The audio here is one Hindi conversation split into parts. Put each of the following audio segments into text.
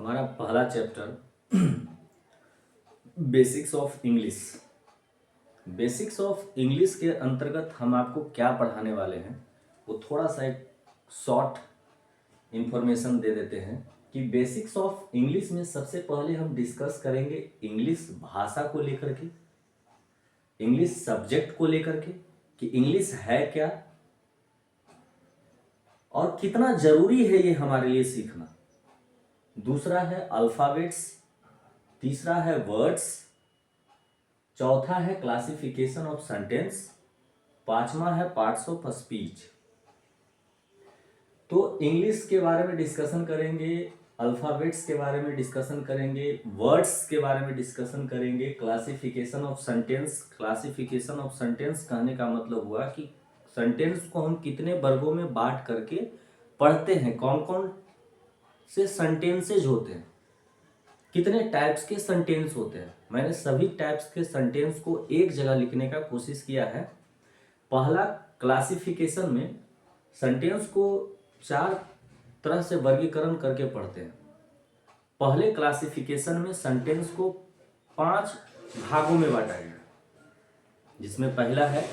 हमारा पहला chapter basics of English. Basics of English के अंतर्गत हम आपको क्या पढ़ाने वाले हैं वो थोड़ा सा एक शॉर्ट इन्फॉर्मेशन दे देते हैं कि बेसिक्स ऑफ इंग्लिश में सबसे पहले हम डिस्कस करेंगे इंग्लिश भाषा को लेकर के, इंग्लिश सब्जेक्ट को लेकर के कि इंग्लिश है क्या और कितना जरूरी है ये हमारे लिए सीखना। दूसरा है अल्फाबेट्स, तीसरा है वर्ड्स, चौथा है क्लासिफिकेशन ऑफ सेंटेंस, पांचवा है पार्ट्स ऑफ स्पीच। तो इंग्लिश के बारे में डिस्कशन करेंगे, अल्फाबेट्स के बारे में डिस्कशन करेंगे, वर्ड्स के बारे में डिस्कशन करेंगे, classification of sentence. Classification of sentence कहने का मतलब हुआ कि सेंटेंस को हम कितने वर्गों में बांट करके पढ़ते हैं, कौन कौन से सेंटेंसेज होते हैं, कितने टाइप्स के सेंटेंस होते हैं। मैंने सभी टाइप्स के सेंटेंस को एक जगह लिखने का कोशिश किया है। पहला क्लासिफिकेशन में सेंटेंस को 4 तरह से वर्गीकरण करके पढ़ते हैं। पहले क्लासिफिकेशन में सेंटेंस को 5 भागों में बांटा गया, जिसमें पहला है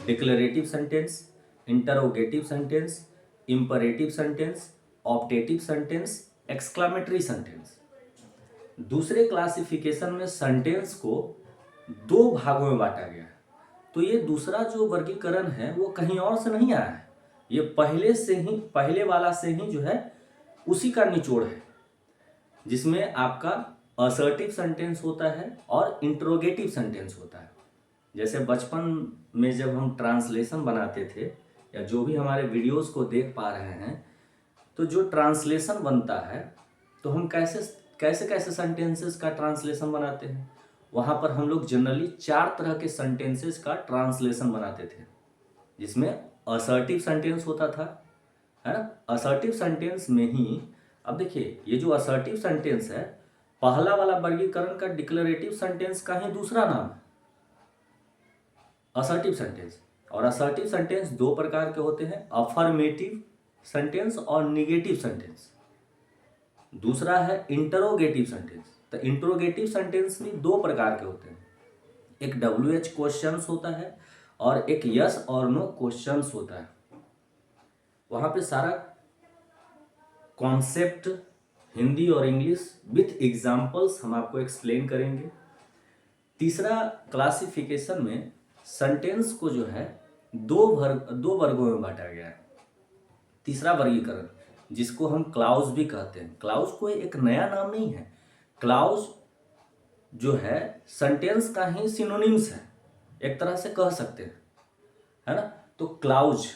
declarative sentence, interrogative sentence, imperative sentence, optative sentence, exclamatory sentence. दूसरे क्लासिफिकेशन में सेंटेंस को 2 भागों में बांटा गया है। तो ये दूसरा जो वर्गीकरण है वो कहीं और से नहीं आया है, ये पहले वाला से ही जो है उसी का निचोड़ है, जिसमें आपका असर्टिव सेंटेंस होता है और इंट्रोगेटिव सेंटेंस होता है। जैसे बचपन में जब हम ट्रांसलेशन बनाते थे या जो भी हमारे वीडियोस को देख पा रहे हैं, तो जो ट्रांसलेशन बनता है तो हम कैसे सेंटेंसेस का ट्रांसलेशन बनाते हैं। वहाँ पर हम लोग जनरली 4 तरह के सेंटेंसेस का ट्रांसलेशन बनाते थे, जिसमें असर्टिव सेंटेंस होता था, है ना। असर्टिव सेंटेंस में ही अब देखिए, ये जो असर्टिव सेंटेंस है, पहला वाला वर्गीकरण का डिक्लेरेटिव सेंटेंस का ही दूसरा नाम है असर्टिव सेंटेंस। और असर्टिव सेंटेंस 2 प्रकार के होते हैं, अफर्मेटिव सेंटेंस और निगेटिव सेंटेंस। दूसरा है इंटरोगेटिव सेंटेंस। तो इंटरोगेटिव सेंटेंस भी 2 प्रकार के होते हैं, एक WH क्वेश्चंस होता है और एक यस और नो क्वेश्चंस होता है। वहां पे सारा कॉन्सेप्ट हिंदी और इंग्लिश विथ एग्जाम्पल्स हम आपको एक्सप्लेन करेंगे। तीसरा क्लासिफिकेशन में सेंटेंस को जो है 2 वर्गों में बांटा गया है। तीसरा वर्गीकरण, जिसको हम क्लाउज भी कहते हैं। क्लाउज कोई एक नया नाम नहीं है, क्लाउज जो है सेंटेंस का ही सिनोनिम्स है, एक तरह से कह सकते हैं, है ना। तो क्लाउज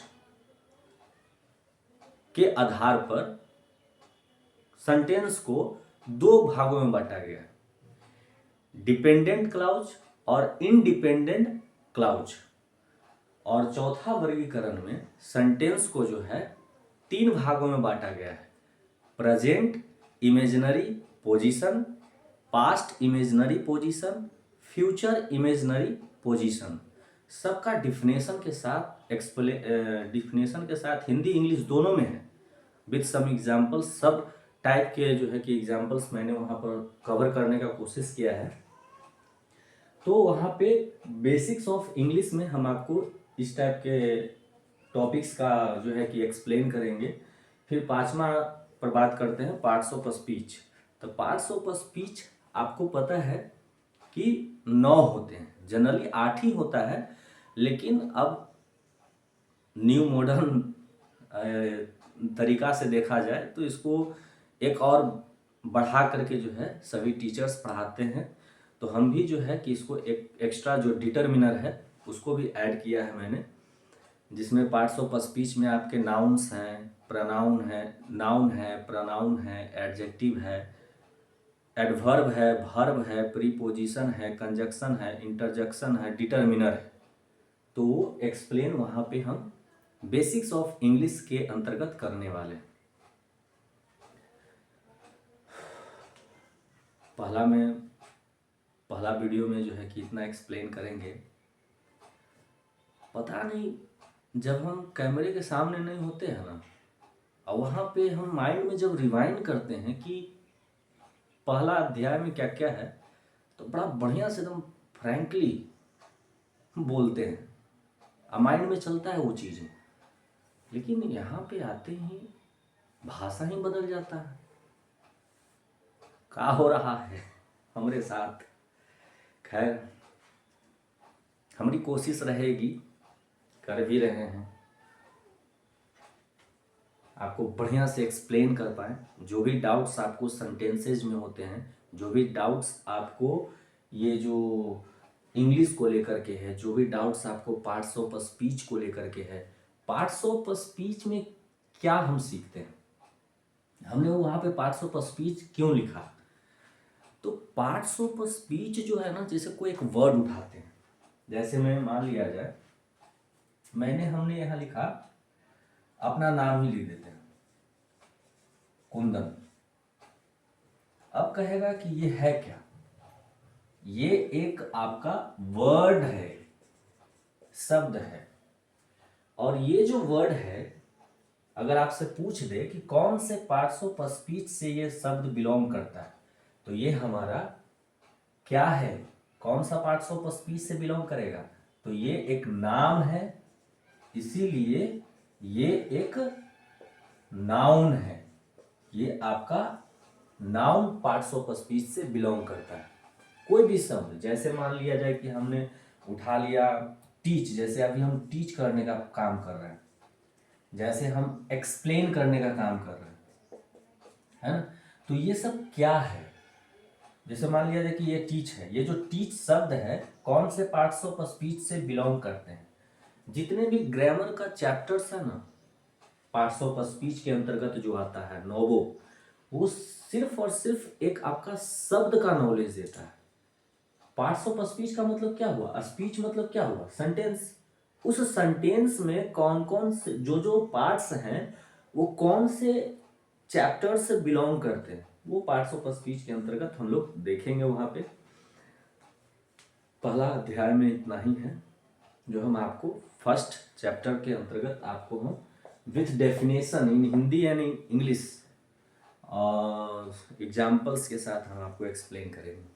के आधार पर सेंटेंस को 2 भागों में बांटा गया है, डिपेंडेंट क्लाउज और इंडिपेंडेंट क्लाउज। और चौथा वर्गीकरण में सेंटेंस को जो है 3 भागों में बांटा गया है, present imaginary position, past imaginary position, future imaginary position. सबका डिफिनेशन के साथ हिंदी इंग्लिश दोनों में है, विथ सम एग्जाम्पल्स। सब टाइप के जो है कि एग्जाम्पल्स मैंने वहाँ पर कवर करने का कोशिश किया है। तो वहाँ पे बेसिक्स ऑफ इंग्लिश में हम आपको इस टाइप के टॉपिक्स का जो है कि एक्सप्लेन करेंगे। फिर 5वां पर बात करते हैं पार्ट्स ऑफ स्पीच। तो पार्ट्स ऑफ स्पीच आपको पता है कि 9 होते हैं, जनरली 8 ही होता है, लेकिन अब न्यू मॉडर्न तरीका से देखा जाए तो इसको एक और बढ़ा करके जो है सभी टीचर्स पढ़ाते हैं। तो हम भी जो है कि इसको एक एक्स्ट्रा जो डिटर्मिनर है उसको भी ऐड किया है मैंने, जिसमें पार्ट्स ऑफ स्पीच में आपके नाउन्स हैं, नाउन है, प्रनाउन है, एडजेक्टिव है, एडवर्ब है, वर्ब है, प्रीपोजिशन है, कंजक्शन है, इंटरजेक्शन है, डिटर्मिनर है। तो एक्सप्लेन वहाँ पे हम बेसिक्स ऑफ इंग्लिश के अंतर्गत करने वाले। पहला वीडियो में जो है कि इतना एक्सप्लेन करेंगे। पता नहीं, जब हम कैमरे के सामने नहीं होते हैं ना, और वहाँ पे हम माइंड में जब रिवाइंड करते हैं कि पहला अध्याय में क्या क्या है, तो बड़ा बढ़िया से एकदम फ्रैंकली बोलते हैं, माइंड में चलता है वो चीज़ें, लेकिन यहाँ पे आते ही भाषा ही बदल जाता है। क्या हो रहा है हमारे साथ? खैर, हमारी कोशिश रहेगी, कर भी रहे हैं, आपको बढ़िया से एक्सप्लेन कर पाएँ। जो भी डाउट्स आपको सेंटेंसेज में होते हैं, जो भी डाउट्स आपको ये जो इंग्लिश को लेकर के है, जो भी डाउट्स आपको पार्ट्स ऑफ स्पीच को लेकर के है, पार्ट्स ऑफ स्पीच में क्या हम सीखते हैं, हमने वहाँ पे पार्ट्स ऑफ स्पीच क्यों लिखा? तो पार्ट्स ऑफ स्पीच जो है ना, जैसे कोई एक वर्ड उठाते हैं, जैसे मैं मान लिया जाए हमने यहाँ लिखा, अपना नाम ही लिख देते हैं, कुंदन। अब कहेगा कि ये है क्या? ये एक आपका वर्ड है, शब्द है, और ये जो वर्ड है अगर आपसे पूछ दे कि कौन से पार्ट्स ऑफ स्पीच से ये शब्द बिलोंग करता है, तो ये हमारा क्या है, कौन सा पार्ट्स ऑफ स्पीच से बिलोंग करेगा? तो ये एक नाम है, इसीलिए ये एक नाउन है, ये आपका नाउन पार्ट्स ऑफ स्पीच से बिलोंग करता है। कोई भी शब्द, जैसे मान लिया जाए कि हमने उठा लिया टीच, जैसे अभी हम टीच करने का काम कर रहे हैं, जैसे हम एक्सप्लेन करने का काम कर रहे हैं, है ना? तो ये सब क्या है? जैसे मान लिया जाए कि ये टीच है, ये जो टीच शब्द है कौन से पार्ट्स ऑफ स्पीच से बिलोंग करते हैं? जितने भी ग्रामर का चैप्टर्स है ना, पार्ट्स ऑफ स्पीच के अंतर्गत जो आता है नोवो, वो सिर्फ और सिर्फ एक आपका शब्द का नॉलेज देता है। पार्ट्स ऑफ स्पीच का मतलब क्या हुआ? स्पीच मतलब क्या हुआ? सेंटेंस। उस सेंटेंस में कौन कौन से जो पार्ट्स हैं वो कौन से चैप्टर से बिलोंग करते हैं, वो पार्ट्स ऑफ स्पीच के अंतर्गत हम लोग देखेंगे। वहां पे पहला अध्याय में इतना ही है जो हम आपको फर्स्ट चैप्टर के अंतर्गत आपको हम with definition in Hindi and English और एग्जाम्पल्स के साथ हम आपको एक्सप्लेन करेंगे।